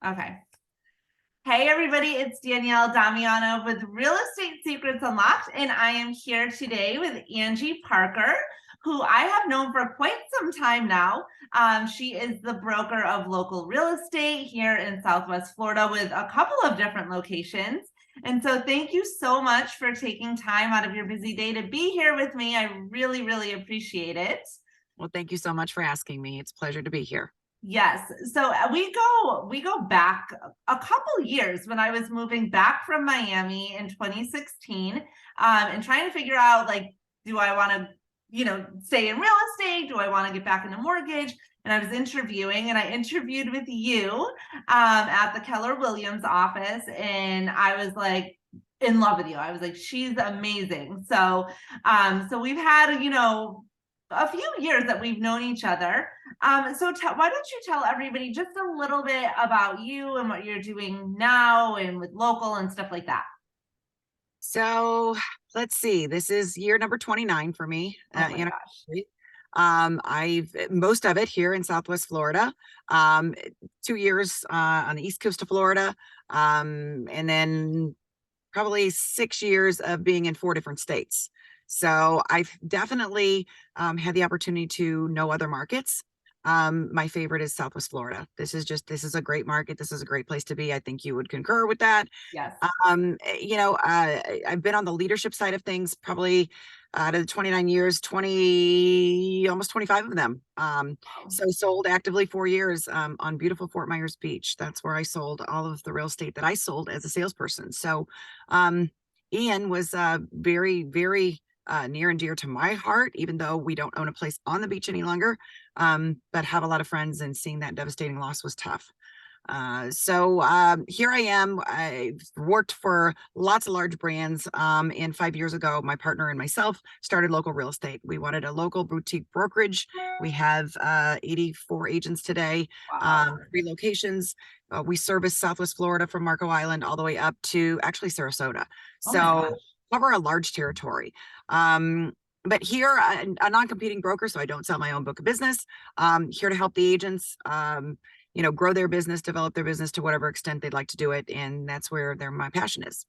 Okay. Hey everybody, it's Danielle Damiano with Real Estate Secrets Unlocked, and I am here today with Angie Parker, who I have known for quite some time now. She is the broker of local real estate here in Southwest Florida with a couple of different locations. And so thank you so much for taking time out of your busy day to be here with me. I really, really appreciate it. Well, thank you so much for asking me. It's a pleasure to be here. Yes. So we go back a couple years when I was moving back from Miami in 2016, and trying to figure out, like, do I want to, stay in real estate? Do I want to get back into mortgage? And I was interviewing, and I interviewed with you at the Keller Williams office, and I was like in love with you. I was like, she's amazing. So we've had, a few years that we've known each other. Why don't you tell everybody just a little bit about you and what you're doing now and with local and stuff like that? So let's see. This is year number 29 for me. Oh my gosh. I've most of it here in Southwest Florida. 2 years on the east coast of Florida, and then probably 6 years of being in 4 different states. So I've definitely had the opportunity to know other markets. My favorite is Southwest Florida. This is a great market. This is a great place to be. I think you would concur with that. Yes. I've been on the leadership side of things probably out of the 29 years, 20, almost 25 of them. So sold actively 4 years on beautiful Fort Myers Beach. That's where I sold all of the real estate that I sold as a salesperson. So Ian was very, very near and dear to my heart, even though we don't own a place on the beach any longer, but have a lot of friends, and seeing that devastating loss was tough. Here I am. I've worked for lots of large brands. And 5 years ago, my partner and myself started local real estate. We wanted a local boutique brokerage. We have 84 agents today, Wow. 3 locations. We service Southwest Florida from Marco Island all the way up to actually Sarasota. Oh my So gosh. cover a large territory. But here, a non-competing broker, so I don't sell my own book of business. Here to help the agents, grow their business, develop their business to whatever extent they'd like to do it. And that's where my passion is.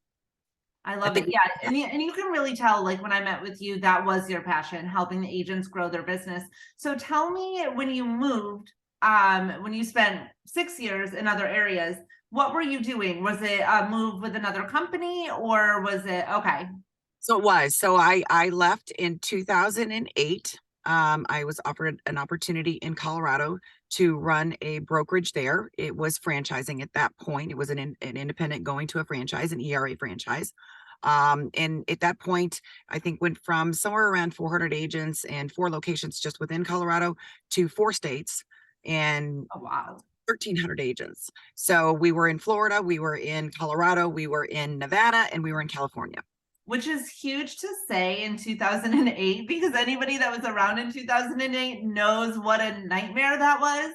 I I love it. think, Yeah. And you can really tell, like when I met with you, that was your passion, helping the agents grow their business. So tell me, when you moved, when you spent 6 years in other areas, what were you doing? Was it a move with another company, or was it okay? so it was. So I left in 2008. I was offered an opportunity in Colorado to run a brokerage there. It was franchising at that point. It was an independent going to a franchise, an ERA franchise. And at that point, I think went from somewhere around 400 agents and 4 locations just within Colorado to 4 states and Oh, wow. 1,300 agents. So we were in Florida, we were in Colorado, we were in Nevada, and we were in California. Which is huge to say in 2008, because anybody that was around in 2008 knows what a nightmare that was.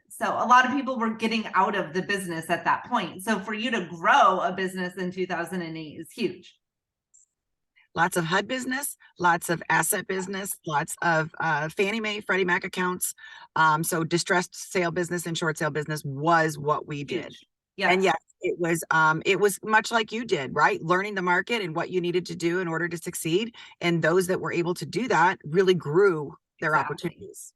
So a lot of people were getting out of the business at that point. So for you to grow a business in 2008 is huge. Lots of HUD business, lots of asset business, lots of Fannie Mae, Freddie Mac accounts. So distressed sale business and short sale business was what we did. Huge. Yes. And yes, it was much like you did, right? Learning the market and what you needed to do in order to succeed. And those that were able to do that really grew their Exactly. opportunities.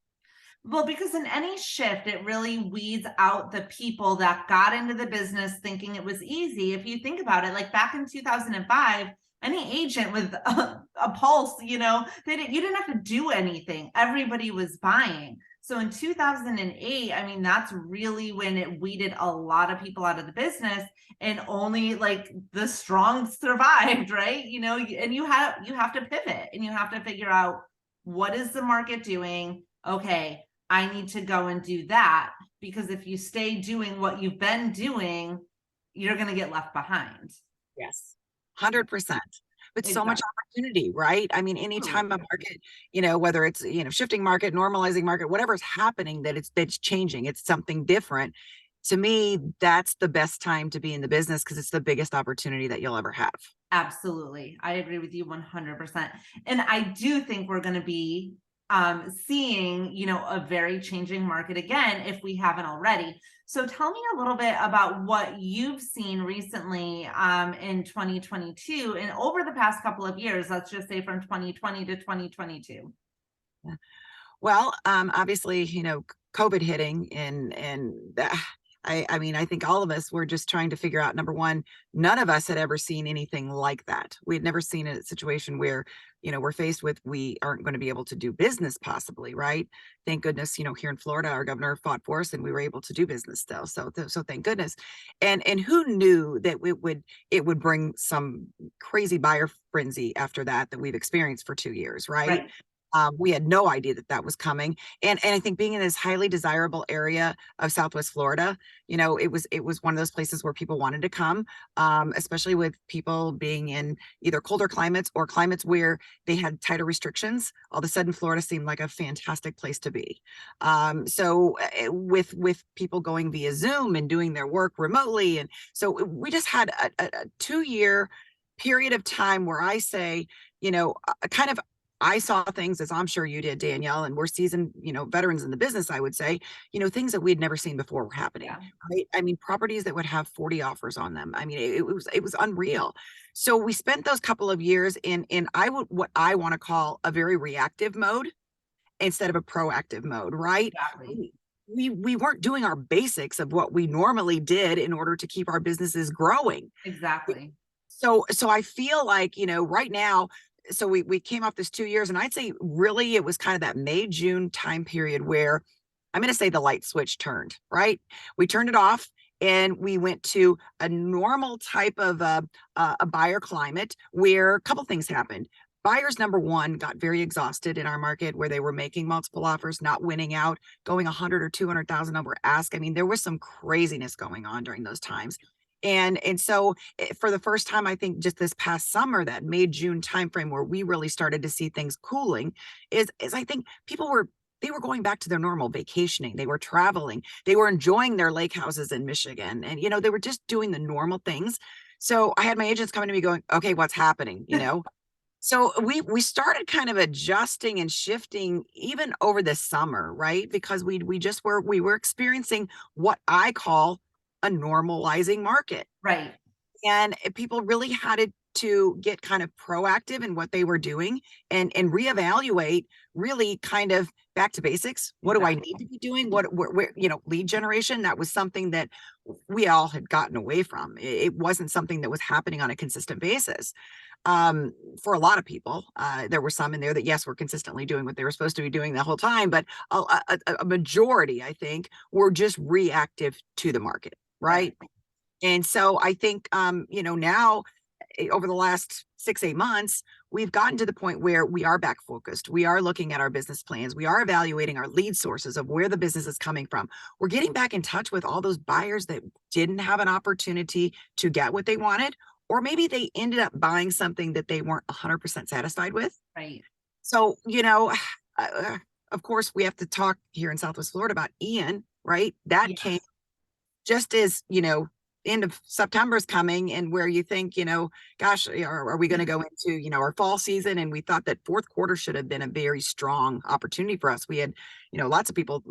Well, because in any shift, it really weeds out the people that got into the business thinking it was easy. If you think about it, like back in 2005, any agent with a pulse, you didn't have to do anything. Everybody was buying. So in 2008, I mean, that's really when it weeded a lot of people out of the business, and only like the strong survived, right? And you have to pivot, and you have to figure out, what is the market doing? Okay, I need to go and do that, because if you stay doing what you've been doing, you're going to get left behind. Yes, 100%. But so much opportunity, right? I mean, anytime a market, whether it's, shifting market, normalizing market, whatever's happening, that's changing, it's something different. To me, that's the best time to be in the business, because it's the biggest opportunity that you'll ever have. Absolutely. I agree with you 100%. And I do think we're going to be seeing, a very changing market again, if we haven't already. So tell me a little bit about what you've seen recently in 2022 and over the past couple of years, let's just say from 2020 to 2022. Yeah. Well, obviously, COVID hitting I mean, I think all of us were just trying to figure out, number one, none of us had ever seen anything like that. We had never seen a situation where, we're faced with, we aren't going to be able to do business possibly, right? Thank goodness, here in Florida, our governor fought for us and we were able to do business still. So thank goodness. And who knew that it would bring some crazy buyer frenzy after that we've experienced for 2 years, right? Right. We had no idea that was coming. And I think being in this highly desirable area of Southwest Florida, it was one of those places where people wanted to come, especially with people being in either colder climates or climates where they had tighter restrictions. All of a sudden, Florida seemed like a fantastic place to be. With people going via Zoom and doing their work remotely, and so we just had a 2 year period of time where I say, kind of, I saw things, as I'm sure you did, Danielle, and we're seasoned, veterans in the business, I would say, things that we'd never seen before were happening, Yeah. right? I mean, properties that would have 40 offers on them. I mean, it was unreal. So we spent those couple of years in what I want to call a very reactive mode instead of a proactive mode, right? Exactly. We weren't doing our basics of what we normally did in order to keep our businesses growing. Exactly. So I feel like, right now, so we came off this 2 years, and I'd say really it was kind of that May, June time period where I'm going to say the light switch turned, right? We turned it off and we went to a normal type of a buyer climate where a couple things happened. Buyers, number one, got very exhausted in our market where they were making multiple offers, not winning out, going 100 or 200,000 over ask. I mean, there was some craziness going on during those times. And so for the first time, I think just this past summer, that May, June timeframe where we really started to see things cooling is I think they were going back to their normal vacationing. They were traveling. They were enjoying their lake houses in Michigan. And, they were just doing the normal things. So I had my agents coming to me going, okay, what's happening? So we started kind of adjusting and shifting even over the summer, right? Because we were experiencing what I call a normalizing market. Right. And people really had to get kind of proactive in what they were doing and reevaluate, really kind of back to basics. What do I need to be doing? Where, lead generation, that was something that we all had gotten away from. It wasn't something that was happening on a consistent basis. For a lot of people, there were some in there that, yes, were consistently doing what they were supposed to be doing the whole time, but a majority, I think, were just reactive to the market, right? And so I think, now over the last 6, 8 months, we've gotten to the point where we are back focused. We are looking at our business plans. We are evaluating our lead sources of where the business is coming from. We're getting back in touch with all those buyers that didn't have an opportunity to get what they wanted, or maybe they ended up buying something that they weren't 100% satisfied with. Right. So, of course, we have to talk here in Southwest Florida about Ian, right? That Yes. came just as, end of September is coming, and where you think, gosh, are we going to go into, our fall season? And we thought that fourth quarter should have been a very strong opportunity for us. We had, lots of people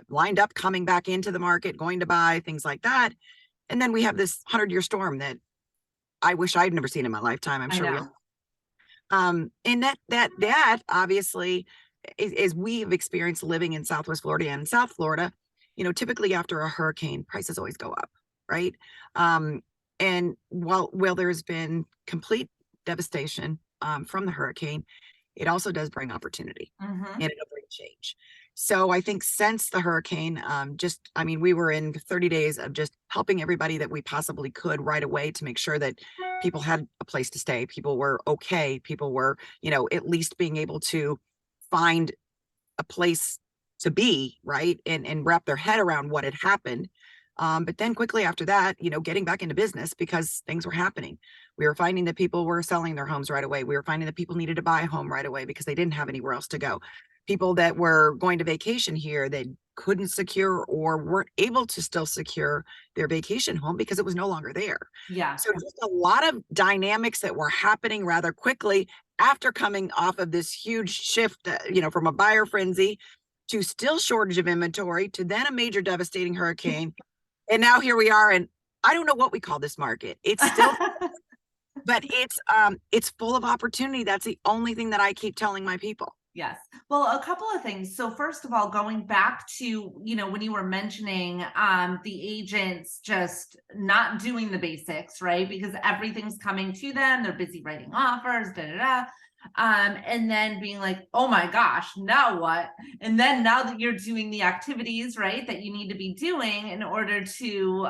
lined up, coming back into the market, going to buy things like that. And then we have this 100-year storm that I wish I'd never seen in my lifetime. I'm sure we all. And that obviously is we've experienced living in Southwest Florida and South Florida, typically after a hurricane, prices always go up, right? And while there's been complete devastation from the hurricane, it also does bring opportunity and it'll bring change. So I think since the hurricane, we were in 30 days of just helping everybody that we possibly could right away to make sure that people had a place to stay. People were okay. People were, at least being able to find a place to be, right? And wrap their head around what had happened. But then quickly after that, getting back into business because things were happening. We were finding that people were selling their homes right away. We were finding that people needed to buy a home right away because they didn't have anywhere else to go. People that were going to vacation here, they couldn't secure or weren't able to still secure their vacation home because it was no longer there. Yeah. So just a lot of dynamics that were happening rather quickly after coming off of this huge shift, from a buyer frenzy to still shortage of inventory to then a major devastating hurricane. And now here we are. And I don't know what we call this market. It's still, but it's full of opportunity. That's the only thing that I keep telling my people. Yes. Well, a couple of things. So first of all, going back to, when you were mentioning the agents just not doing the basics, right? Because everything's coming to them, they're busy writing offers, da da da. And then being like, oh my gosh, now what? And then now that you're doing the activities, right, that you need to be doing in order to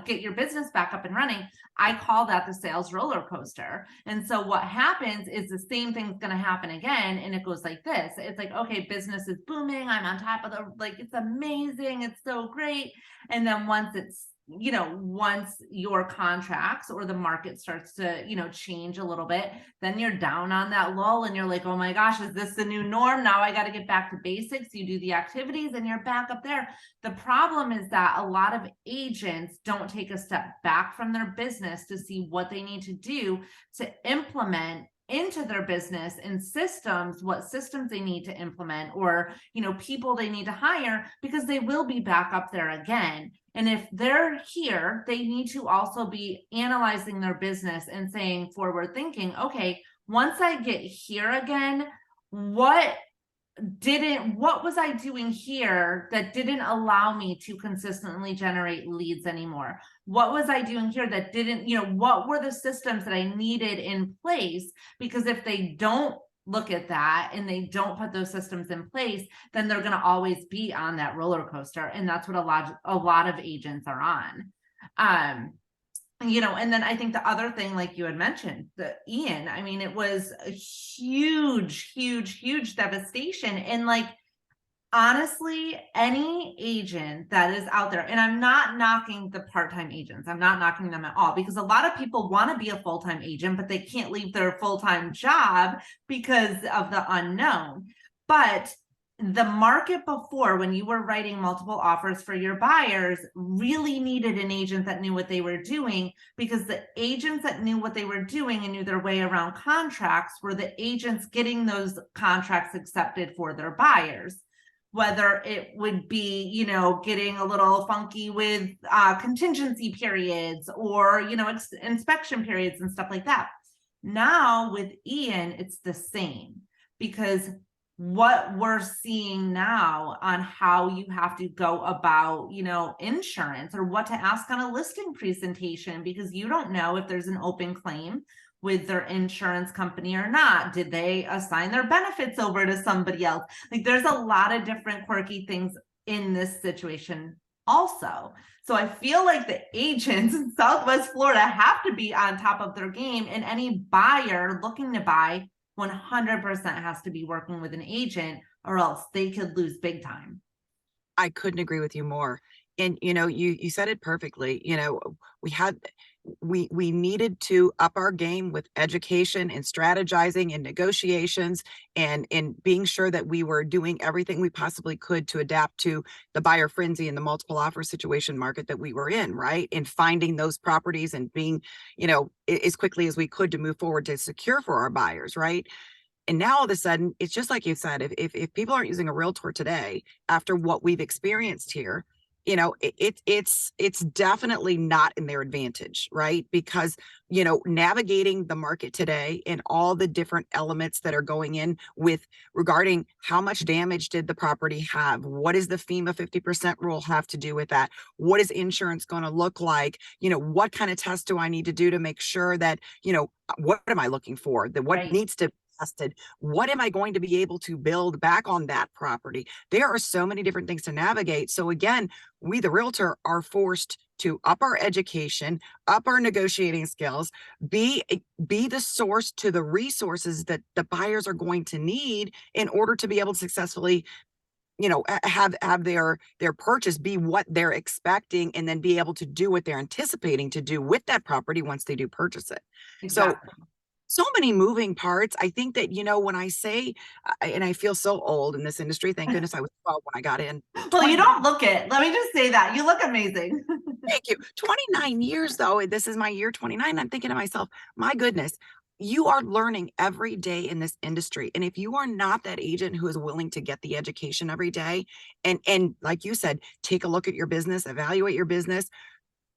get your business back up and running, I call that the sales roller coaster. And so what happens is the same thing's going to happen again. And it goes like this. It's like, okay, business is booming. I'm on top of it's amazing. It's so great. And then once your contracts or the market starts to, change a little bit, then you're down on that lull and you're like, oh my gosh, is this the new norm? Now I got to get back to basics. You do the activities and you're back up there. The problem is that a lot of agents don't take a step back from their business to see what they need to do to implement into their business and what systems they need to implement, or people they need to hire, because they will be back up there again. And if they're here, they need to also be analyzing their business and saying, forward thinking, okay, once I get here again, what was I doing here that didn't allow me to consistently generate leads anymore? What was I doing here that didn't, what were the systems that I needed in place? Because if they don't look at that and they don't put those systems in place, then they're going to always be on that roller coaster. And that's what a lot of agents are on. And then I think the other thing, like you had mentioned, the Ian, I mean, it was a huge, huge, huge devastation. And honestly, any agent that is out there, and I'm not knocking the part-time agents, I'm not knocking them at all, because a lot of people want to be a full-time agent, but they can't leave their full-time job because of the unknown. But the market before, when you were writing multiple offers for your buyers, really needed an agent that knew what they were doing, because the agents that knew what they were doing and knew their way around contracts were the agents getting those contracts accepted for their buyers. Whether it would be, getting a little funky with contingency periods or, inspection periods and stuff like that. Now with Ian, it's the same, because what we're seeing now on how you have to go about, insurance, or what to ask on a listing presentation, because you don't know if there's an open claim with their insurance company or not. Did they assign their benefits over to somebody else? There's a lot of different quirky things in this situation also. So I feel like the agents in Southwest Florida have to be on top of their game, and any buyer looking to buy 100% has to be working with an agent, or else they could lose big time. I couldn't agree with you more. And you said it perfectly. We needed to up our game with education and strategizing and negotiations, and being sure that we were doing everything we possibly could to adapt to the buyer frenzy and the multiple offer situation market that we were in, right? And finding those properties and being, as quickly as we could to move forward to secure for our buyers, right? And now all of a sudden, it's just like you said, if people aren't using a realtor today after what we've experienced here, it's definitely not in their advantage, right? Because, navigating the market today and all the different elements that are going in with regarding how much damage did the property have? What does the FEMA 50% rule have to do with that? What is insurance going to look like? What kind of test do I need to do to make sure that, what am I looking for? What Right. needs to tested? What am I going to be able to build back on that property? There are so many different things to navigate. So again, we, the realtor, are forced to up our education, up our negotiating skills, be the source to the resources that the buyers are going to need in order to be able to successfully have their purchase be what they're expecting, and then be able to do what they're anticipating to do with that property once they do purchase it. Exactly. So many moving parts. I think that, when I say, and I feel so old in this industry, thank goodness I was 12 when I got in. Well, you don't look it. Let me just say that. You look amazing. Thank you. 29 years though. This is my year 29. I'm thinking to myself, my goodness, you are learning every day in this industry. And if you are not that agent who is willing to get the education every day, and like you said, take a look at your business, evaluate your business,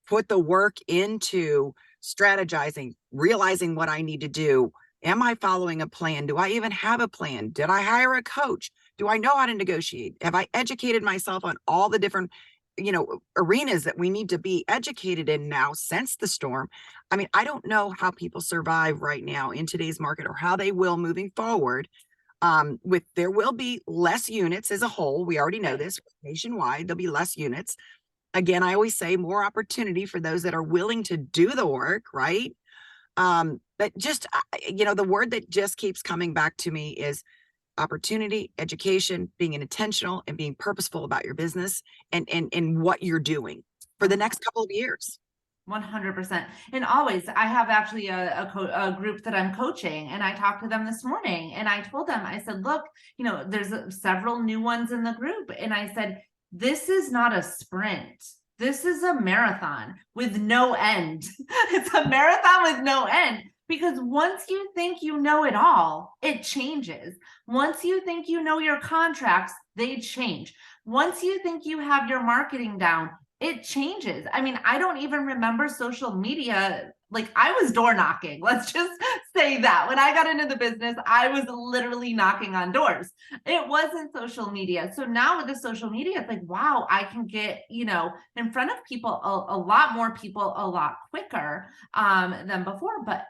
put the work into strategizing, realizing what I need to do. Am I following a plan? Do I even have a plan? Did I hire a coach? Do I know how to negotiate? Have I educated myself on all the different, arenas that we need to be educated in now since the storm? I mean, I don't know how people survive right now in today's market, or how they will moving forward. With there will be less units as a whole. We already know this nationwide, there'll be less units. Again, I always say more opportunity for those that are willing to do the work, right? But just, the word that just keeps coming back to me is opportunity, education, being intentional and being purposeful about your business and what you're doing for the next couple of years. 100%. And always, I have actually a group that I'm coaching, and I talked to them this morning, and I told them, I said, look, there's several new ones in the group. And I said, this is not a sprint. This is a marathon with no end. It's a marathon with no end, because once you think you know it all, it changes. Once you think you know your contracts, they change. Once you think you have your marketing down, it changes. I mean, I don't even remember social media. Like, I was door knocking. Let's just say that when I got into the business, I was literally knocking on doors. It wasn't social media. So now with the social media, it's like, wow, I can get, in front of people, a lot more people, a lot quicker than before, but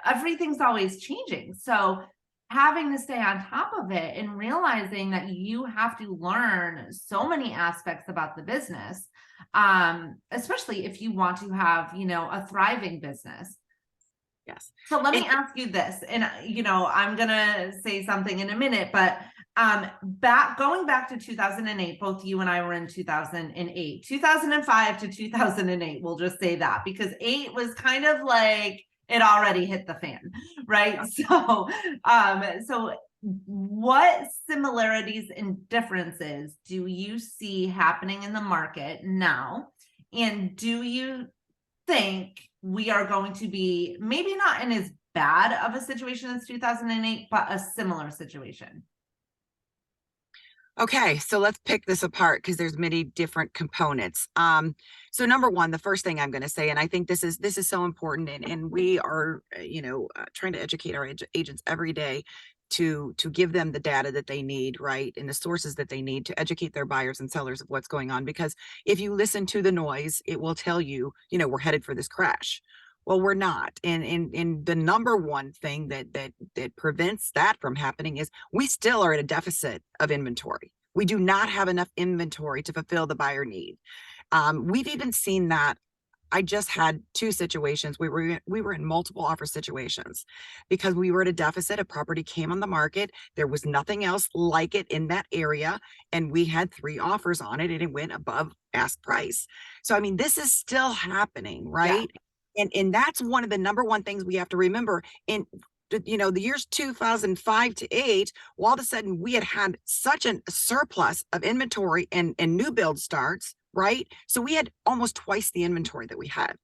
everything's always changing. So having to stay on top of it and realizing that you have to learn so many aspects about the business, especially if you want to have, a thriving business. Yes. So let me ask you this, and I'm gonna say something in a minute, but going back to 2008, both you and I were in 2008, 2005 to 2008. We'll just say that, because 8 was kind of like it already hit the fan, right? So, so what similarities and differences do you see happening in the market now? And do you think we are going to be maybe not in as bad of a situation as 2008, but a similar situation? Okay, so let's pick this apart because there's many different components. So number one, the first thing I'm going to say, and I think this is so important, and we are, trying to educate our agents every day to give them the data that they need, right, and the sources that they need to educate their buyers and sellers of what's going on. Because if you listen to the noise, it will tell you, we're headed for this crash. Well, we're not. And the number one thing that prevents that from happening is we still are at a deficit of inventory. We do not have enough inventory to fulfill the buyer need. We've even seen that. I just had 2 situations. We were in multiple offer situations because we were at a deficit. A property came on the market. There was nothing else like it in that area, and we had 3 offers on it, and it went above ask price. So, I mean, this is still happening, right? Yeah. And that's one of the number one things we have to remember. In the years 2005 to 8, all of a sudden we had such a surplus of inventory and new build starts, right? So we had almost twice the inventory that we had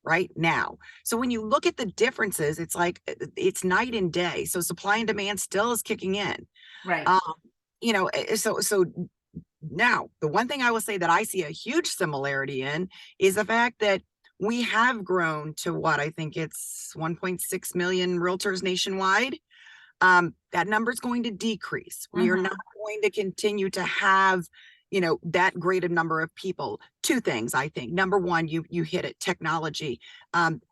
right now. So when you look at the differences, it's like it's night and day. So supply and demand still is kicking in, right? So now the one thing I will say that I see a huge similarity in is the fact that we have grown to what I think it's 1.6 million realtors nationwide. That number is going to decrease. We are not going to continue to have, that great a number of people. 2 things, I think. Number one, you hit it, technology.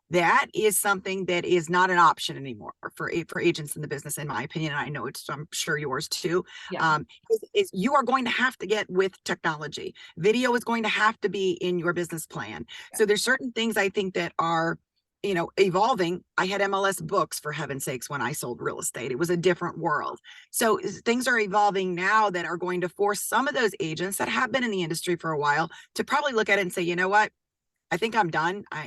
That is something that is not an option anymore for agents in the business, in my opinion. I know I'm sure yours too. Yeah. Is you are going to have to get with technology. Video is going to have to be in your business plan. Yeah. So there's certain things I think that are, evolving. I had MLS books, for heaven's sakes, when I sold real estate. It was a different world. So things are evolving now that are going to force some of those agents that have been in the industry for a while to probably look at it and say, you know what? I think I'm done. I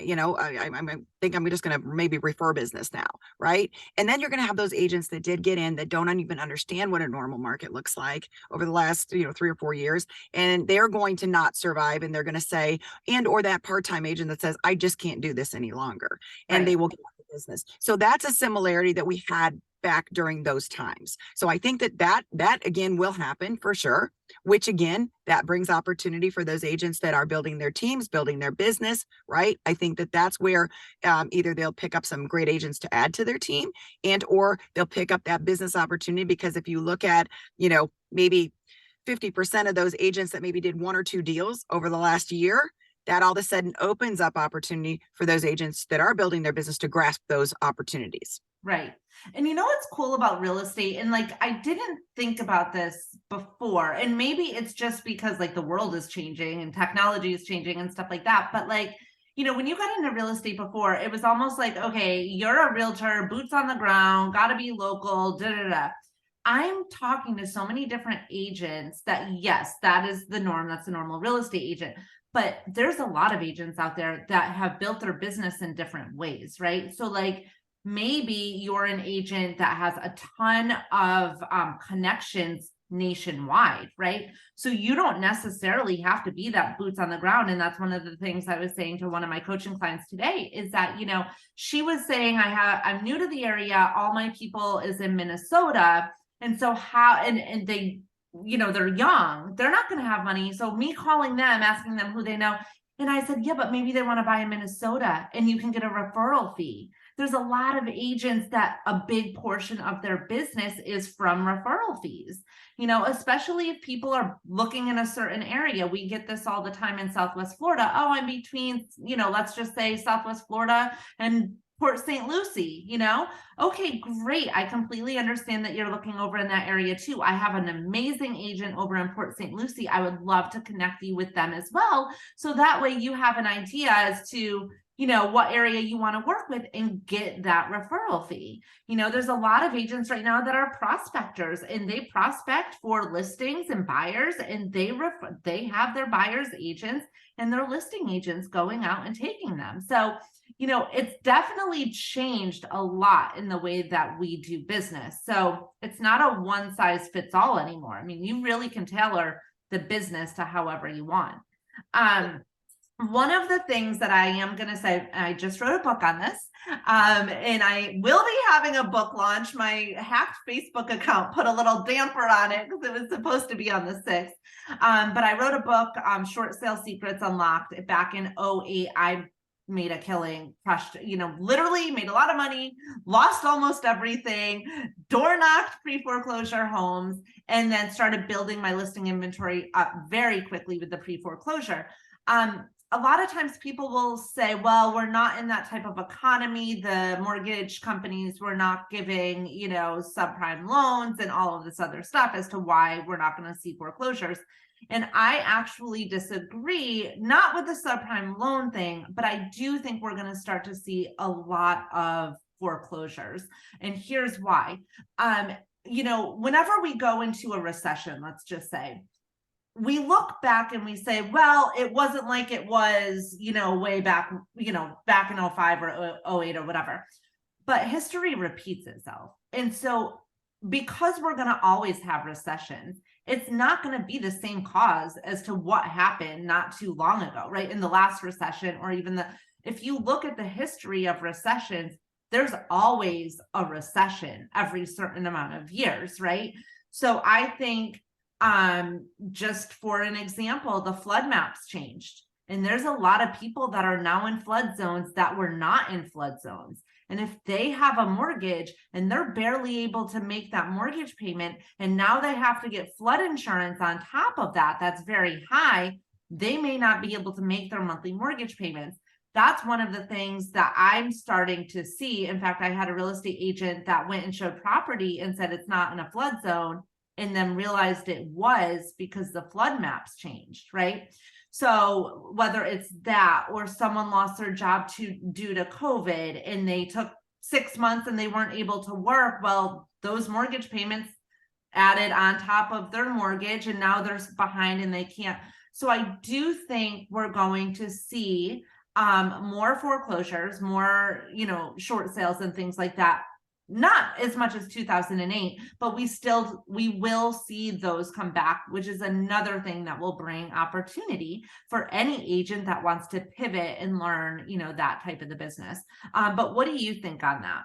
think I'm just going to maybe refer business now, right? And then you're going to have those agents that did get in that don't even understand what a normal market looks like over the last 3 or 4 years, and they're going to not survive. And they're going to say, or that part-time agent that says, I just can't do this any longer, and they will get business. So that's a similarity that we had back during those times. So I think that again will happen for sure, which again, that brings opportunity for those agents that are building their teams, building their business, right? I think that that's where either they'll pick up some great agents to add to their team, and or they'll pick up that business opportunity, because if you look at, maybe 50% of those agents that maybe did 1 or 2 deals over the last year, that all of a sudden opens up opportunity for those agents that are building their business to grasp those opportunities. Right. And you know what's cool about real estate? And like, I didn't think about this before. And maybe it's just because like the world is changing and technology is changing and stuff like that. But like, when you got into real estate before, it was almost like, okay, you're a realtor, boots on the ground, got to be local, da da da. I'm talking to so many different agents that, yes, that is the norm. That's the normal real estate agent. But there's a lot of agents out there that have built their business in different ways, right? So like, maybe you're an agent that has a ton of connections nationwide, right? So you don't necessarily have to be that boots on the ground. And that's one of the things I was saying to one of my coaching clients today is that, she was saying, I'm new to the area. All my people is in Minnesota. And so and they, they're young, they're not going to have money. So me calling them, asking them who they know. And I said, yeah, but maybe they want to buy in Minnesota and you can get a referral fee. There's a lot of agents that a big portion of their business is from referral fees, especially if people are looking in a certain area. We get this all the time in Southwest Florida. Oh, I'm between, let's just say Southwest Florida and Port St. Lucie, okay, great. I completely understand that you're looking over in that area too. I have an amazing agent over in Port St. Lucie. I would love to connect you with them as well. So that way you have an idea as to, what area you want to work with and get that referral fee. There's a lot of agents right now that are prospectors and they prospect for listings and buyers, and they have their buyers agents and their listing agents going out and taking them. So, it's definitely changed a lot in the way that we do business. So it's not a one size fits all anymore. I mean, you really can tailor the business to however you want. One of the things that I am going to say, I just wrote a book on this, and I will be having a book launch. My hacked Facebook account put a little damper on it because it was supposed to be on the 6th. But I wrote a book, Short Sale Secrets Unlocked, back in 2008. I made a killing, crushed, literally made a lot of money, lost almost everything, door knocked pre-foreclosure homes, and then started building my listing inventory up very quickly with the pre-foreclosure. A lot of times people will say, well, we're not in that type of economy. The mortgage companies were not giving, subprime loans and all of this other stuff as to why we're not going to see foreclosures. And I actually disagree, not with the subprime loan thing, but I do think we're going to start to see a lot of foreclosures. And here's why. Whenever we go into a recession, let's just say, we look back and we say, well, it wasn't like it was, way back, back in 05 or 08 or whatever. But history repeats itself. And so because we're going to always have recessions, it's not going to be the same cause as to what happened not too long ago, right? In the last recession, or even if you look at the history of recessions, there's always a recession every certain amount of years, right? So I think, just for an example, the flood maps changed. And there's a lot of people that are now in flood zones that were not in flood zones. And if they have a mortgage and they're barely able to make that mortgage payment, and now they have to get flood insurance on top of that, that's very high, they may not be able to make their monthly mortgage payments. That's one of the things that I'm starting to see. In fact, I had a real estate agent that went and showed property and said it's not in a flood zone, and then realized it was because the flood maps changed, right? So whether it's that, or someone lost their job due to COVID and they took 6 months and they weren't able to work, well, those mortgage payments added on top of their mortgage, and now they're behind and they can't. So I do think we're going to see more foreclosures, more, short sales and things like that. not as much as 2008, but we will see those come back, which is another thing that will bring opportunity for any agent that wants to pivot and learn, that type of the business. But what do you think on that?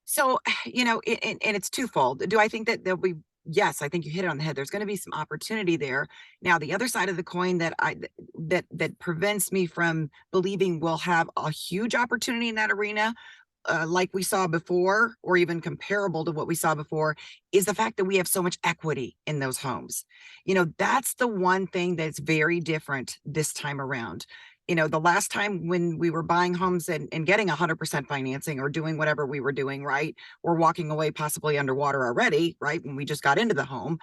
So, and it's twofold. Do I think that there'll be, yes, I think you hit it on the head. There's going to be some opportunity there. Now, the other side of the coin that prevents me from believing we'll have a huge opportunity in that arena, like we saw before, or even comparable to what we saw before, is the fact that we have so much equity in those homes. That's the one thing that's very different this time around. The last time when we were buying homes and getting 100% financing or doing whatever we were doing, right, or walking away possibly underwater already, right, when we just got into the home,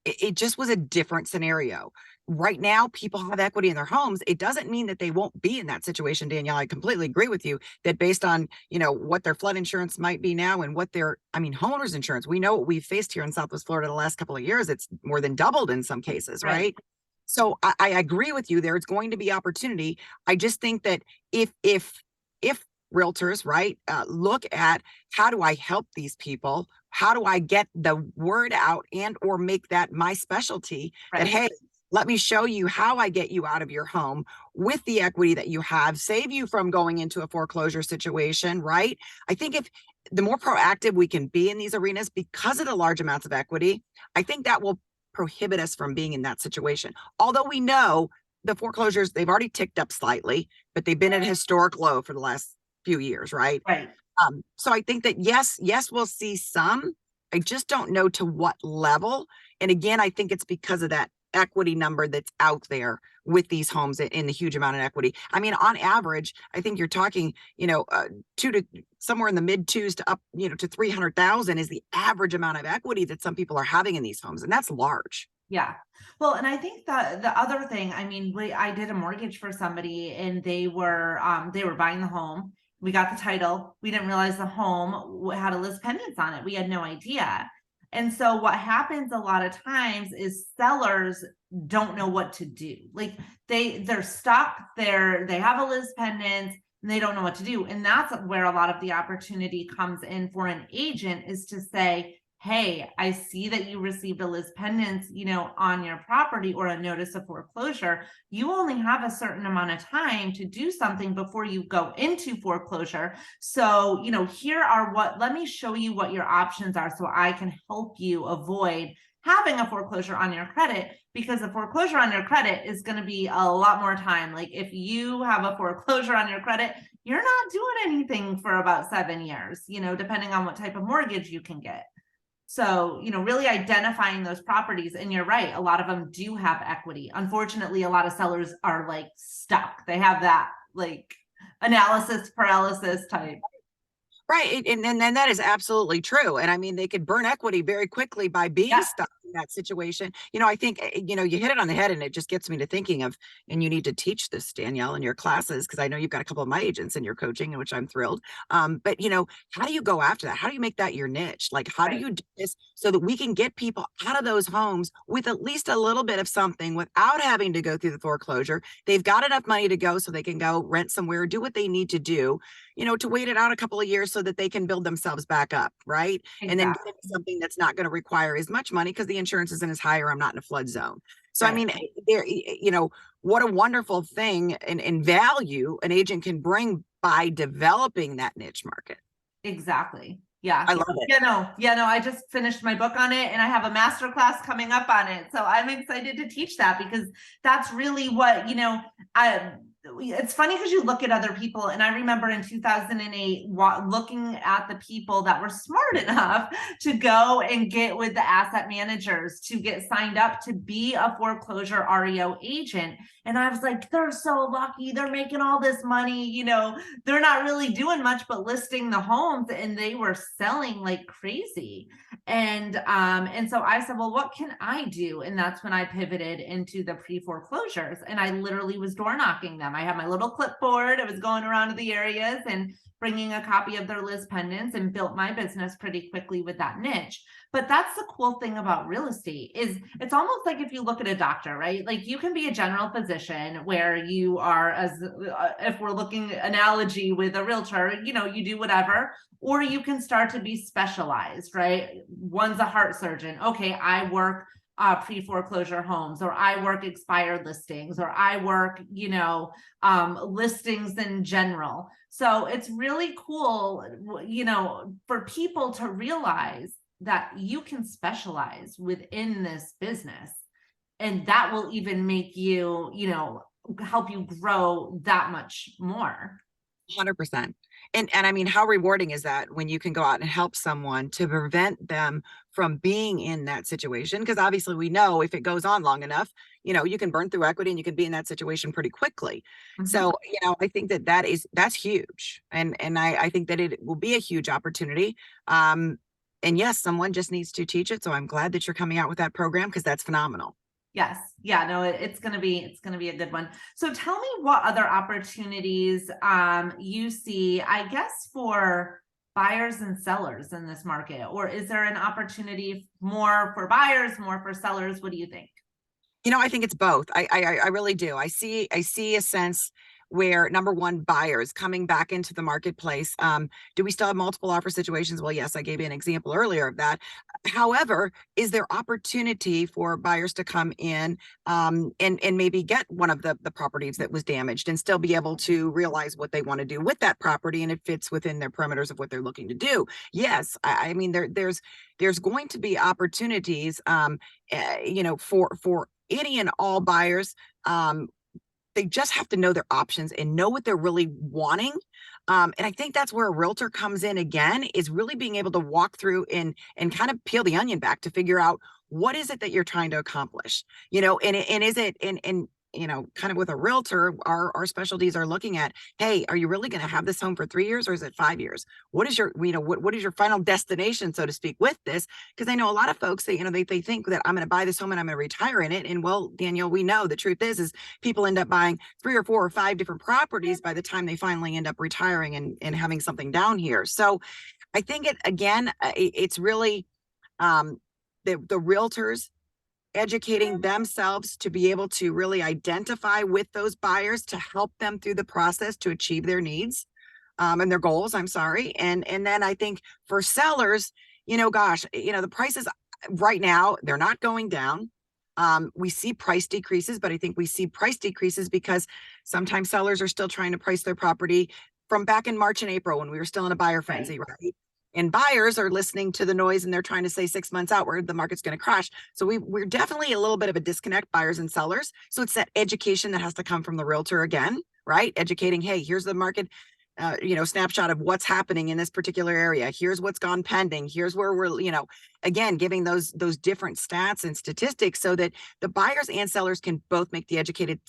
it just was a different scenario. Right now, people have equity in their homes. It doesn't mean that they won't be in that situation, Danielle. I completely agree with you that based on, what their flood insurance might be now and what homeowners insurance, we know what we've faced here in Southwest Florida the last couple of years. It's more than doubled in some cases, right? So I agree with you. There's going to be opportunity. I just think that if realtors, right, look at how do I help these people? How do I get the word out and or make that my specialty? That, hey, let me show you how I get you out of your home with the equity that you have, save you from going into a foreclosure situation, right? I think if the more proactive we can be in these arenas because of the large amounts of equity, I think that will prohibit us from being in that situation. Although we know the foreclosures, they've already ticked up slightly, but they've been at a historic low for the last few years, right? Right. So I think that yes, we'll see some. I just don't know to what level. And again, I think it's because of that equity number that's out there with these homes in the huge amount of equity. I mean, on average, I think you're talking, two to somewhere in the mid twos to up, to 300,000 is the average amount of equity that some people are having in these homes. And that's large. Yeah. Well, and I think that the other thing, I mean, I did a mortgage for somebody and they were buying the home. We got the title. We didn't realize the home had a list pendants on it. We had no idea. And so what happens a lot of times is sellers don't know what to do. Like they're stuck there. They have a list pendants and they don't know what to do. And that's where a lot of the opportunity comes in for an agent, is to say, hey, I see that you received a list pendants, on your property or a notice of foreclosure. You only have a certain amount of time to do something before you go into foreclosure. So, let me show you what your options are so I can help you avoid having a foreclosure on your credit, because a foreclosure on your credit is going to be a lot more time. Like if you have a foreclosure on your credit, you're not doing anything for about 7 years, depending on what type of mortgage you can get. So, really identifying those properties, and you're right, a lot of them do have equity. Unfortunately, a lot of sellers are like stuck. They have that like analysis paralysis type. Right. And that is absolutely true. And I mean, they could burn equity very quickly by being stuck in that situation. I think, you hit it on the head, and it just gets me to thinking of, and you need to teach this, Danielle, in your classes, because I know you've got a couple of my agents in your coaching, in which I'm thrilled. But how do you go after that? How do you make that your niche? Like, how do you do this so that we can get people out of those homes with at least a little bit of something without having to go through the foreclosure? They've got enough money to go so they can go rent somewhere, do what they need to do, to wait it out a couple of years so that they can build themselves back up, right? Exactly. And then get into something that's not going to require as much money because the insurance isn't as high, or I'm not in a flood zone. So, right. I mean, there, what a wonderful thing and value an agent can bring by developing that niche market. Exactly. Yeah. I love it. I just finished my book on it, and I have a master class coming up on it. So I'm excited to teach that, because that's really what, it's funny because you look at other people, and I remember in 2008 looking at the people that were smart enough to go and get with the asset managers to get signed up to be a foreclosure REO agent. And I was like, they're so lucky. They're making all this money. They're not really doing much but listing the homes, and they were selling like crazy. And so I said, well, what can I do? And that's when I pivoted into the pre-foreclosures, and I literally was door knocking them. I had my little clipboard. I was going around to the areas and bringing a copy of their list pendants, and built my business pretty quickly with that niche. But that's the cool thing about real estate, is it's almost like if you look at a doctor, right? Like you can be a general physician where you are, as if we're looking analogy with a realtor, you do whatever, or you can start to be specialized, right? One's a heart surgeon. Okay, I work pre-foreclosure homes, or I work expired listings, or I work, listings in general. So it's really cool, for people to realize that you can specialize within this business, and that will even make you, help you grow that much more. 100%. And I mean, how rewarding is that when you can go out and help someone to prevent them from being in that situation? Because obviously we know if it goes on long enough, you can burn through equity and you can be in that situation pretty quickly. Mhm. So, I think that's huge. And I think that it will be a huge opportunity. And yes, someone just needs to teach it. So I'm glad that you're coming out with that program, because that's phenomenal. Yes. Yeah, no, it's going to be a good one. So tell me what other opportunities you see, I guess, for buyers and sellers in this market, or is there an opportunity more for buyers, more for sellers? What do you think? I think it's both. I really do. I see a sense where, number one, buyers coming back into the marketplace. Do we still have multiple offer situations? Well, yes, I gave you an example earlier of that. However, is there opportunity for buyers to come in and maybe get one of the properties that was damaged and still be able to realize what they want to do with that property, and it fits within their parameters of what they're looking to do? Yes, I mean there's going to be opportunities for any and all buyers. They just have to know their options and know what they're really wanting. And I think that's where a realtor comes in again, is really being able to walk through and kind of peel the onion back to figure out what is it that you're trying to accomplish. And is it and kind of with a realtor, our specialties are looking at, hey, are you really going to have this home for 3 years, or is it 5 years? What is your, what is your final destination, so to speak, with this? Because I know a lot of folks that, they think that I'm going to buy this home and I'm going to retire in it. And well, Danielle, we know the truth is people end up buying 3 or 4 or 5 different properties by the time they finally end up retiring and having something down here. So I think it's really the realtors educating themselves to be able to really identify with those buyers to help them through the process to achieve their needs and their goals. I'm sorry. And then I think for sellers, the prices right now, they're not going down. We see price decreases, but I think we see price decreases because sometimes sellers are still trying to price their property from back in March and April when we were still in a buyer frenzy, right? And buyers are listening to the noise and they're trying to say 6 months out where the market's going to crash. So we're definitely a little bit of a disconnect, buyers and sellers. So it's that education that has to come from the realtor again, right? Educating, hey, here's the market, snapshot of what's happening in this particular area. Here's what's gone pending. Here's where we're, again, giving those different stats and statistics so that the buyers and sellers can both make the educated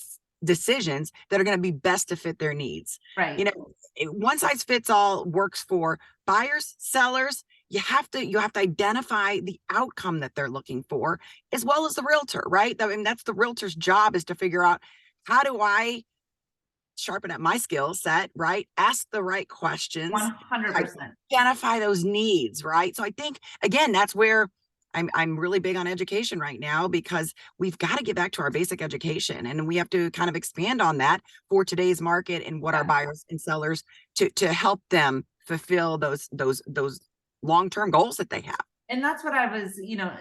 decisions that are going to be best to fit their needs. Right. One size fits all works for buyers, sellers. You have to identify the outcome that they're looking for, as well as the realtor, right? I mean, that's the realtor's job, is to figure out, how do I sharpen up my skill set, right? Ask the right questions, 100%. identify those needs, right? So I think, again, that's where I'm really big on education right now, because we've got to get back to our basic education, and we have to kind of expand on that for today's market and what our buyers and sellers to help them fulfill those long-term goals that they have. And that's what I was,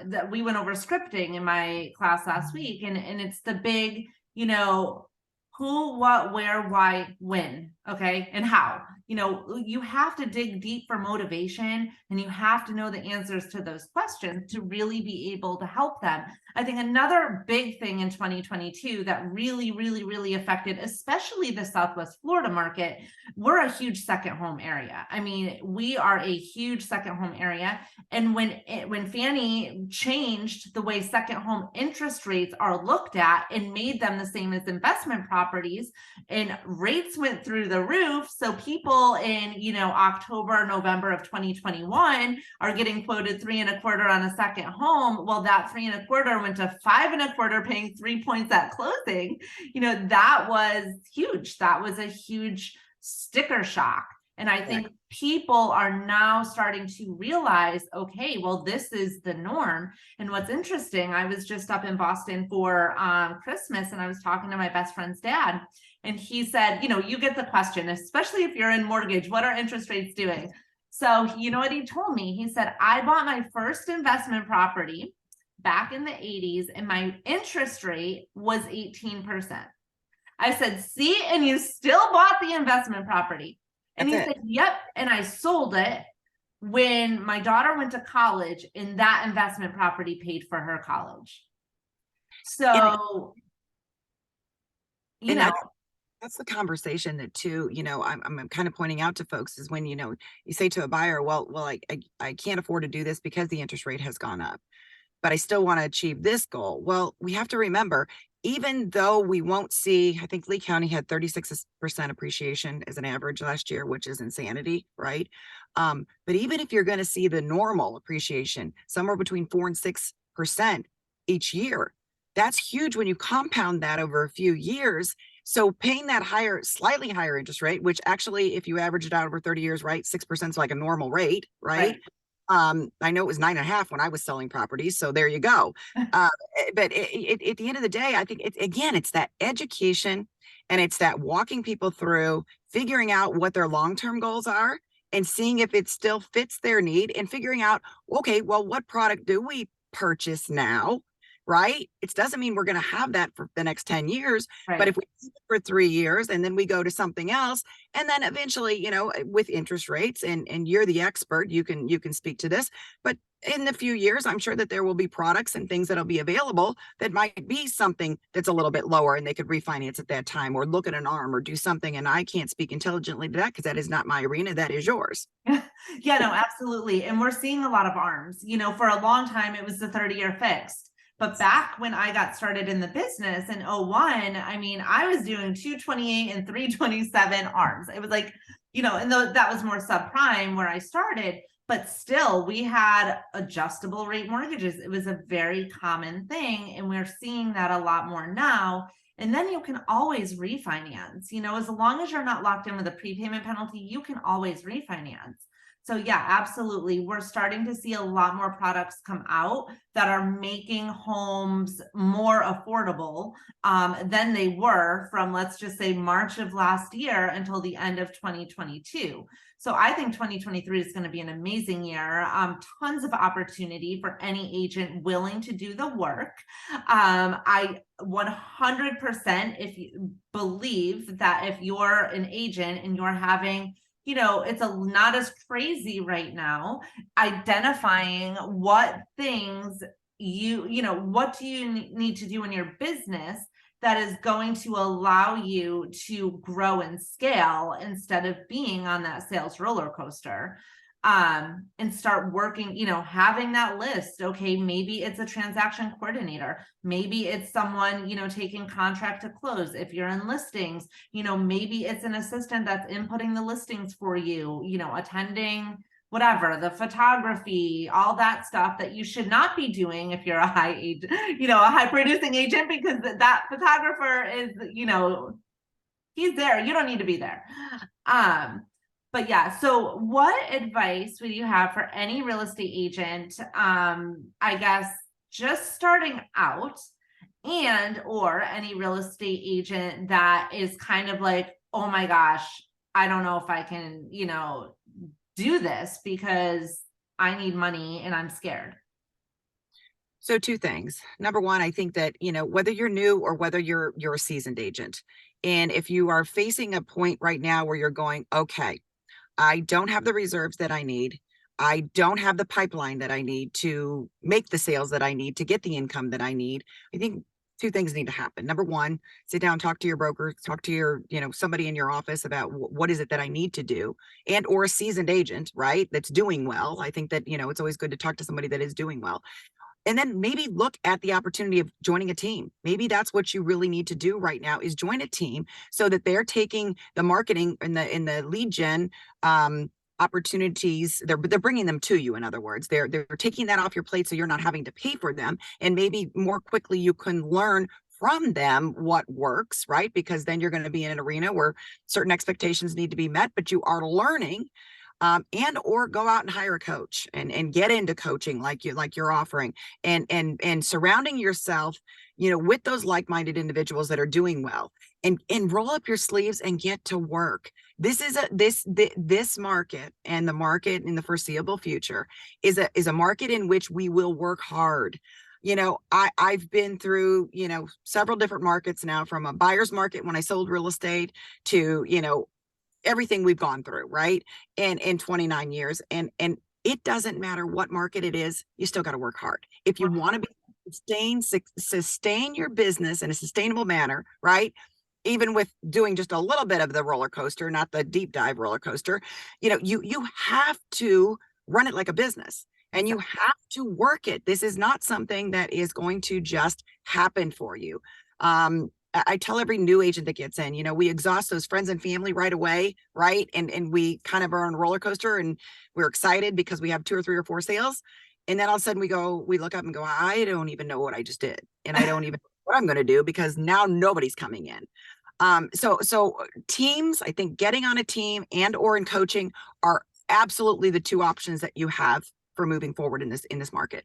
that we went over scripting in my class last week. And it's the big, who, what, where, why, when, okay, and how. You have to dig deep for motivation, and you have to know the answers to those questions to really be able to help them. I think another big thing in 2022 that really, really, really affected, especially the Southwest Florida market, we're a huge second home area. I mean, we are a huge second home area. And when Fannie changed the way second home interest rates are looked at and made them the same as investment properties, and rates went through the roof. So people in, October, November of 2021 are getting quoted 3.25 on a second home. Well, that 3.25 went to 5.25, paying 3 points at closing. That was huge. That was a huge sticker shock. And I think people are now starting to realize, okay, well, this is the norm. And what's interesting, I was just up in Boston for Christmas, and I was talking to my best friend's dad, and he said, you get the question, especially if you're in mortgage, what are interest rates doing? So you know what he told me? He said, I bought my first investment property back in the 80s, and my interest rate was 18%. I said, see, and you still bought the investment property. And he said, yep. And I sold it when my daughter went to college, and that investment property paid for her college. So, that's the conversation that too, I'm kind of pointing out to folks is when, you say to a buyer, well, I can't afford to do this because the interest rate has gone up, but I still want to achieve this goal. Well, we have to remember, even though we won't see, I think Lee County had 36% appreciation as an average last year, which is insanity, right? But even if you're going to see the normal appreciation, somewhere between 4 and 6% each year, that's huge when you compound that over a few years. So paying that slightly higher interest rate, which actually, if you average it out over 30 years, right, 6% is like a normal rate, right? I know it was 9.5 when I was selling properties. So there you go. But at the end of the day, I think it's that education, and it's that walking people through figuring out what their long-term goals are and seeing if it still fits their need, and figuring out, okay, well, what product do we purchase now? Right? It doesn't mean we're going to have that for the next 10 years, but if we keep it for 3 years and then we go to something else, and then eventually, with interest rates, and you're the expert, you can speak to this, but in the few years, I'm sure that there will be products and things that'll be available that might be something that's a little bit lower, and they could refinance at that time, or look at an ARM, or do something. And I can't speak intelligently to that because that is not my arena. That is yours. Yeah, no, absolutely. And we're seeing a lot of ARMs. For a long time, it was the 30-year fixed. But back when I got started in the business in 01, I mean, I was doing 228 and 327 ARMs. It was like, and that was more subprime where I started, but still we had adjustable rate mortgages. It was a very common thing. And we're seeing that a lot more now. And then you can always refinance, as long as you're not locked in with a prepayment penalty, you can always refinance. So yeah, absolutely. We're starting to see a lot more products come out that are making homes more affordable than they were from, let's just say, March of last year until the end of 2022. So I think 2023 is going to be an amazing year. Tons of opportunity for any agent willing to do the work. I 100% if you believe that if you're an agent and you're having it's not as crazy right now, identifying what things what do you need to do in your business that is going to allow you to grow and scale instead of being on that sales roller coaster. And start working, having that list. Okay, maybe it's a transaction coordinator. Maybe it's someone, taking contract to close. If you're in listings, maybe it's an assistant that's inputting the listings for you, attending whatever, the photography, all that stuff that you should not be doing if you're a high agent, a high producing agent, because that photographer is, he's there. You don't need to be there. But yeah, so what advice would you have for any real estate agent, I guess, just starting out, and or any real estate agent that is kind of like, oh my gosh, I don't know if I can, do this because I need money and I'm scared? So 2 things. Number 1, I think that, whether you're new or whether you're a seasoned agent, and if you are facing a point right now where you're going, okay, I don't have the reserves that I need. I don't have the pipeline that I need to make the sales that I need to get the income that I need. I think 2 things need to happen. Number 1, sit down, talk to your broker, talk to your, somebody in your office about what is it that I need to do, and or a seasoned agent, right, that's doing well. I think that, it's always good to talk to somebody that is doing well. And then maybe look at the opportunity of joining a team. Maybe that's what you really need to do right now, is join a team so that they're taking the marketing and the lead gen opportunities. They're bringing them to you. In other words, they're taking that off your plate, so you're not having to pay for them. And maybe more quickly you can learn from them what works, right? Because then you're going to be in an arena where certain expectations need to be met, but you are learning. And or go out and hire a coach and get into coaching like you're offering, and surrounding yourself, with those like-minded individuals that are doing well, and roll up your sleeves and get to work. This is this market, and the market in the foreseeable future is a market in which we will work hard. I've been through, several different markets now, from a buyer's market when I sold real estate to, everything we've gone through, right? And in 29 years. And it doesn't matter what market it is, you still got to work hard. If you want to sustain your business in a sustainable manner, right? Even with doing just a little bit of the roller coaster, not the deep dive roller coaster, you have to run it like a business, and you have to work it. This is not something that is going to just happen for you. I tell every new agent that gets in, we exhaust those friends and family right away, right? And we kind of are on a roller coaster, and we're excited because we have 2 or 3 or 4 sales. And then all of a sudden we look up and go, I don't even know what I just did. And I don't even know what I'm going to do, because now nobody's coming in. So teams, I think getting on a team and or in coaching are absolutely the 2 options that you have for moving forward in this market.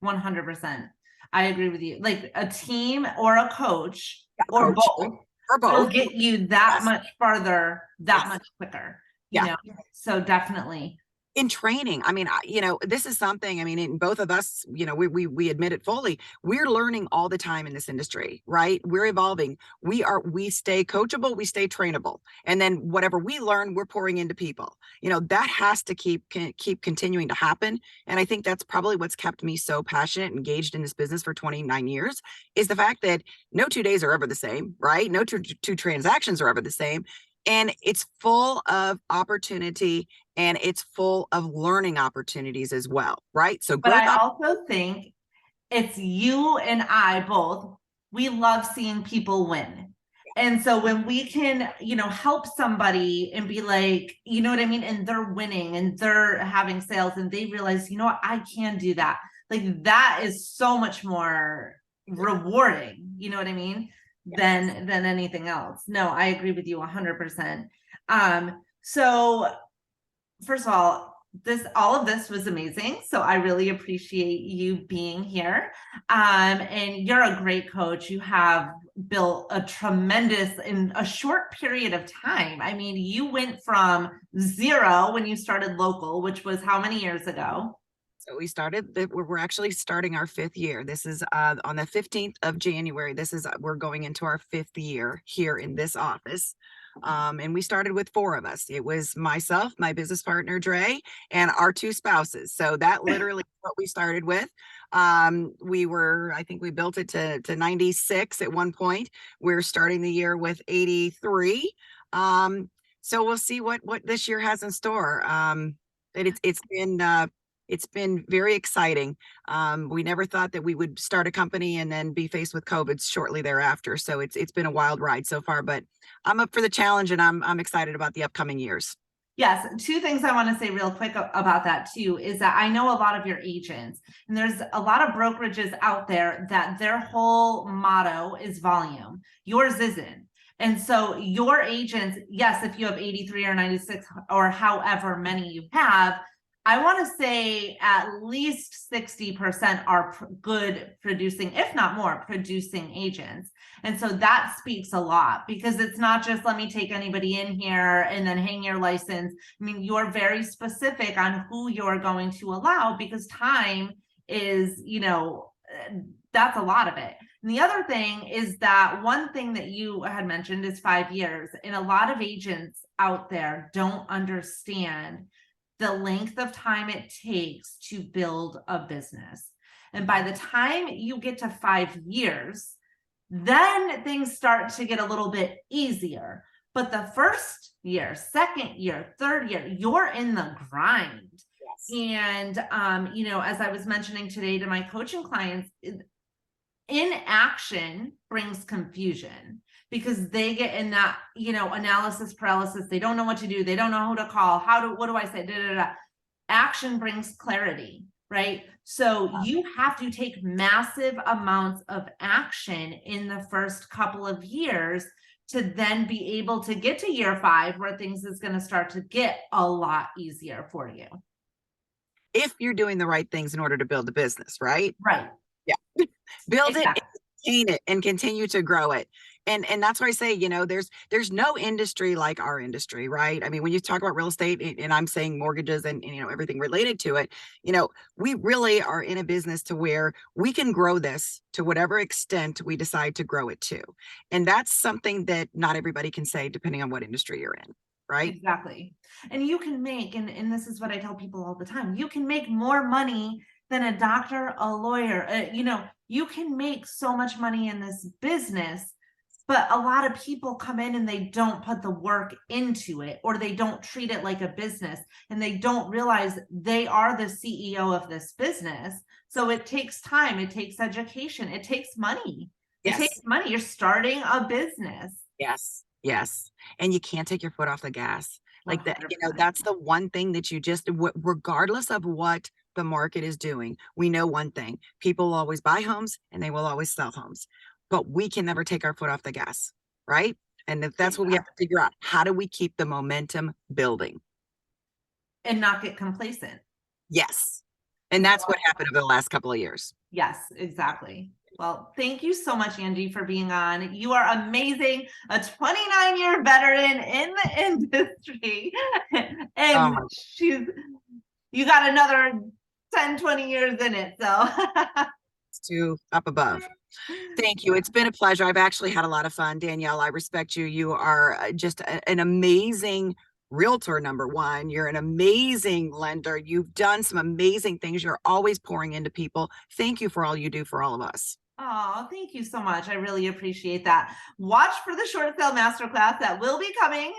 100%. I agree with you. Like a team or a coach, or coach, both, or both, will get you that yes, much farther, that yes, much quicker. Yeah. So definitely. In training, I mean, this is something, I mean, in both of us, we admit it fully. We're learning all the time in this industry, right? We're evolving. We stay coachable, we stay trainable. And then whatever we learn, we're pouring into people. That has to keep continuing to happen. And I think that's probably what's kept me so passionate, engaged in this business for 29 years, is the fact that no 2 days are ever the same, right? No two transactions are ever the same. And it's full of opportunity, and it's full of learning opportunities as well, right? So But I also think it's you and I both, we love seeing people win. And so when we can, help somebody and be like, you know what I mean? And they're winning and they're having sales, and they realize, what, I can do that. Like, that is so much more rewarding, you know what I mean? Than anything else. No, I agree with you 100%. So first of all of this was amazing. So I really appreciate you being here. And you're a great coach. You have built a tremendous, in a short period of time. I mean, you went from 0 when you started local, which was how many years ago? So we're actually starting our 5th year. This is on the 15th of January. We're going into our 5th year here in this office. And we started with 4 of us. It was myself, my business partner, Dre, and our 2 spouses. So that literally is what we started with. I think we built it to 96 at one point. We're starting the year with 83. So we'll see what this year has in store. It's been very exciting. We never thought that we would start a company and then be faced with COVID shortly thereafter. So it's been a wild ride so far, but I'm up for the challenge, and I'm excited about the upcoming years. Yes, 2 things I want to say real quick about that too, is that I know a lot of your agents, and there's a lot of brokerages out there that their whole motto is volume. Yours isn't. And so your agents, yes, if you have 83 or 96 or however many you have, I want to say at least 60% are good producing, if not more, producing agents. And so that speaks a lot, because it's not just, let me take anybody in here and then hang your license. I mean, you're very specific on who you're going to allow, because time is, that's a lot of it. And the other thing is that one thing that you had mentioned is 5 years. And a lot of agents out there don't understand the length of time it takes to build a business. And by the time you get to 5 years, then things start to get a little bit easier. But the first year, second year, third year, you're in the grind. And, you know, as I was mentioning today to my coaching clients, inaction brings confusion because they get in that, you know, analysis paralysis. They don't know what to do. They don't know who to call. What do I say? Da, da, da. Action brings clarity, right? So you have to take massive amounts of action in the first couple of years to then be able to get to year 5 where things is going to start to get a lot easier for you. If you're doing the right things in order to build the business, right? Right. Yeah. Build it, Exactly. maintain it, and continue to grow it. And that's why I say, you know, there's no industry like our industry, right? I mean, when you talk about real estate, and I'm saying mortgages and you know everything related to it, you know, we really are in a business to where we can grow this to whatever extent we decide to grow it to. And that's something that not everybody can say depending on what industry you're in, right? Exactly. And you can make, and this is what I tell people all the time, you can make more money than a doctor, a lawyer. You know, you can make so much money in this business, but a lot of people come in and they don't put the work into it, or they don't treat it like a business, and they don't realize they are the CEO of this business. So it takes time, it takes education, it takes money. It takes Yes. money. You're starting a business. Yes, yes. And you can't take your foot off the gas. Like that, you know, 100%. that's the one thing that you just, regardless of what the market is doing, we know one thing: people will always buy homes and they will always sell homes, but we can never take our foot off the gas, right? And if that's what we have to figure out, how do we keep the momentum building? And not get complacent. Yes. And that's what happened over the last couple of years. Yes, exactly. Well, thank you so much, Angie, for being on. You are amazing, a 29-year veteran in the industry. Oh And my, you got another 10, 20 years in it. So it's too up above. Thank you. It's been a pleasure. I've actually had a lot of fun. Danielle, I respect you. You are just an amazing realtor, number one. You're an amazing lender. You've done some amazing things. You're always pouring into people. Thank you for all you do for all of us. oh, thank you so much. I really appreciate that. Watch for the short sale masterclass that will be coming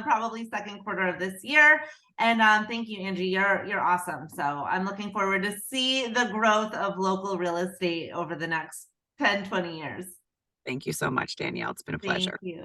probably second quarter of this year. And thank you, Angie. You're awesome. So I'm looking forward to see the growth of local real estate over the next 10, 20 years. Thank you so much, Danielle. It's been a Thank pleasure. you.